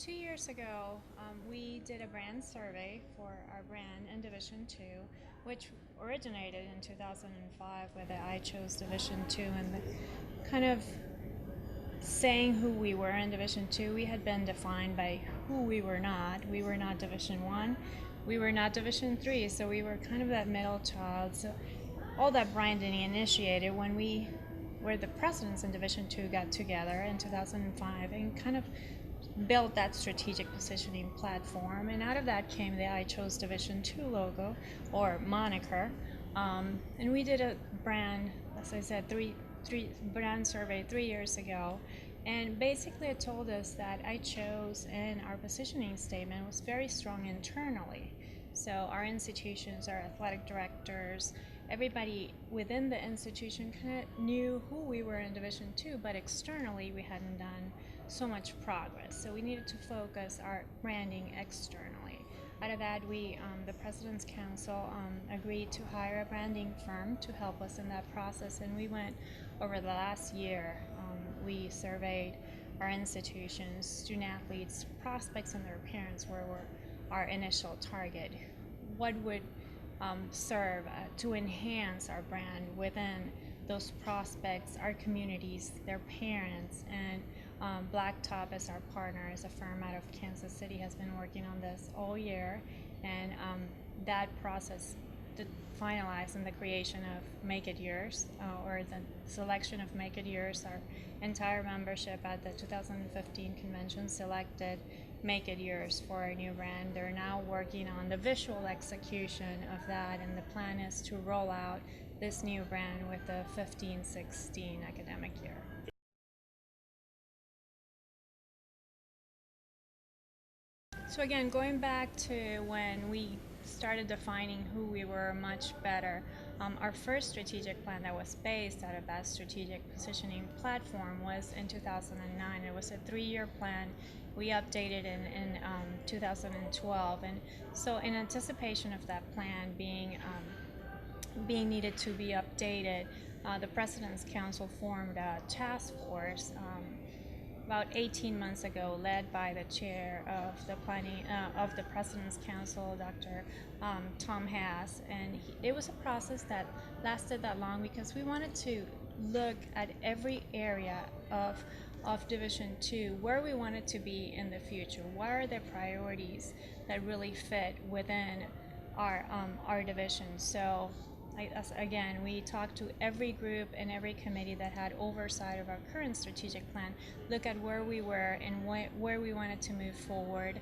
2 years ago, we did a brand survey for our brand in Division 2, which originated in 2005 with the I Chose Division 2 and the kind of saying who we were in Division 2. We had been defined by who we were not. We were not Division 1. We were not Division 3, so we were kind of that middle child. So all that branding initiated when we where the presidents in Division 2 got together in 2005 and kind of built that strategic positioning platform, and out of that came the I Chose Division 2 logo or moniker. And we did a brand, as I said, three brand survey 3 years ago, and basically it told us that I chose in our positioning statement was very strong internally. So our institutions, our athletic directors, everybody within the institution kind of knew who we were in Division 2, but externally we hadn't done so much progress. So we needed to focus our branding externally. Out of that, the President's Council agreed to hire a branding firm to help us in that process, and we went over the last year. We surveyed our institutions, student athletes, prospects, and their parents were our initial target. What would serve to enhance our brand within those prospects, our communities, their parents, and Blacktop as our partner, as a firm out of Kansas City, has been working on this all year, and that process finalized in the creation of Make It Yours, or the selection of Make It Yours. Our entire membership at the 2015 convention selected Make It Yours for our new brand. They're now working on the visual execution of that, and the plan is to roll out this new brand with the 15-16 academic year. So again, going back to when we started defining who we were much better, our first strategic plan that was based out of that strategic positioning platform was in 2009. It was a 3-year plan. We updated in 2012, and so in anticipation of that plan being needed to be updated, the President's Council formed a task force about 18 months ago, led by the chair of the planning of the President's Council, Dr. Tom Haas, and it was a process that lasted that long because we wanted to look at every area of Division 2, where we wanted to be in the future. What are the priorities that really fit within our division? So again, we talked to every group and every committee that had oversight of our current strategic plan, look at where we were and where we wanted to move forward.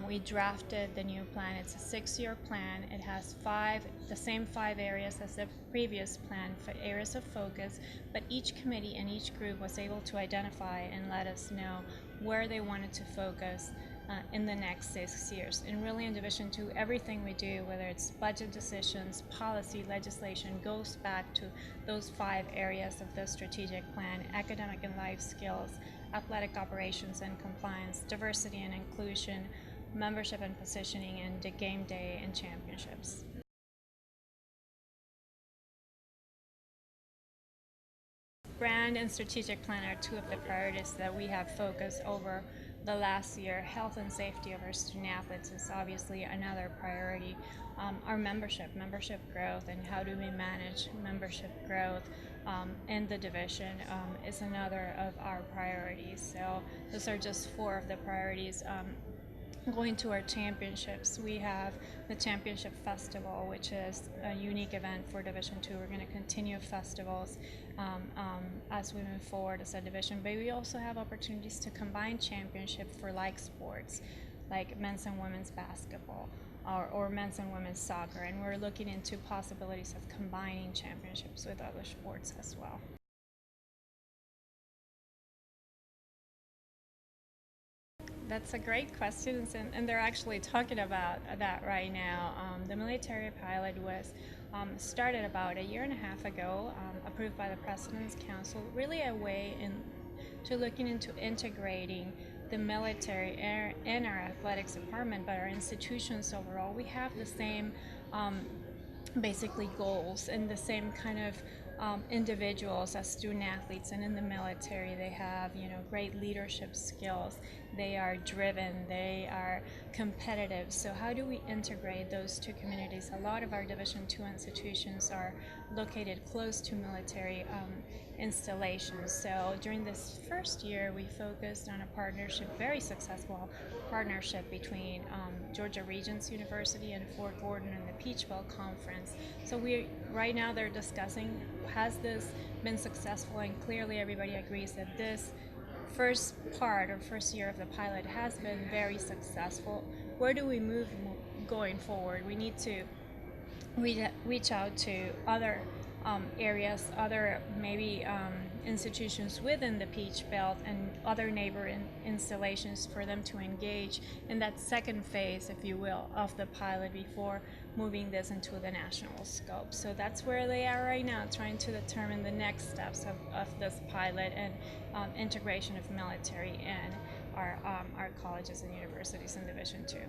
We drafted the new plan. It's a 6-year plan. It has the same 5 areas as the previous plan, for areas of focus, but each committee and each group was able to identify and let us know where they wanted to focus in the next 6 years. And really in Division 2, everything we do, whether it's budget decisions, policy, legislation, goes back to those 5 areas of the strategic plan: academic and life skills, athletic operations and compliance, diversity and inclusion, membership and positioning, and the game day and championships. Brand and strategic plan are 2 of the priorities that we have focused over the last year. Health and safety of our student athletes is obviously another priority. Our membership growth, and how do we manage membership growth in the division is another of our priorities. So those are just 4 of the priorities. Going to our championships, we have the Championship Festival, which is a unique event for Division 2. We're going to continue festivals as we move forward as a division, but we also have opportunities to combine championship for like sports, like men's and women's basketball, or men's and women's soccer, and we're looking into possibilities of combining championships with other sports as well. That's a great question, and they're actually talking about that right now. The military pilot was started about a year and a half ago, approved by the President's Council, really a way to looking into integrating the military in our athletics department, but our institutions overall. We have the same basically goals and the same kind of individuals as student athletes and in the military. They have, great leadership skills. They are driven. They are competitive. So how do we integrate those two communities? A lot of our Division II institutions are located close to military installations. So during this first year, we focused on a partnership, very successful partnership between Georgia Regents University and Fort Gordon and the Peach Belt Conference. So right now they're discussing, has this been successful? And clearly everybody agrees that this first part or first year of the pilot has been very successful. Where do we move going forward? We need to reach out to other areas, other maybe institutions within the Peach Belt and other neighboring installations for them to engage in that second phase, if you will, of the pilot before moving this into the national scope. So that's where they are right now, trying to determine the next steps of this pilot and integration of military in our colleges and universities in Division II.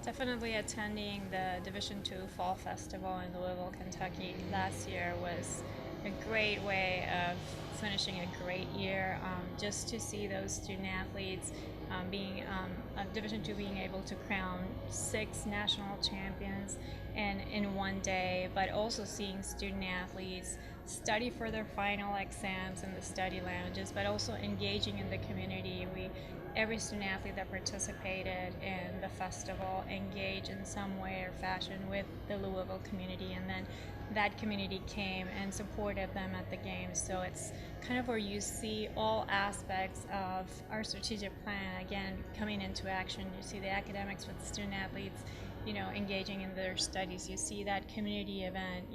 Definitely attending the Division II Fall Festival in Louisville, Kentucky last year was a great way of finishing a great year. Just to see those student athletes being of Division II being able to crown 6 national champions in one day, but also seeing student athletes study for their final exams in the study lounges, but also engaging in the community. Every student athlete that participated in the festival engaged in some way or fashion with the Louisville community, and then that community came and supported them at the games. So it's kind of where you see all aspects of our strategic plan again coming into action. You see the academics with the student athletes, engaging in their studies. You see that community event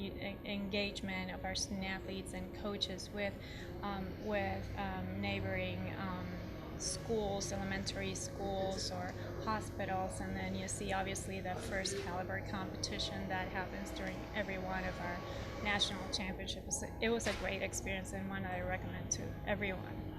engagement of our student athletes and coaches with neighboring schools, elementary schools or hospitals, and then you see obviously the first caliber competition that happens during every one of our national championships. It was a great experience and one that I recommend to everyone.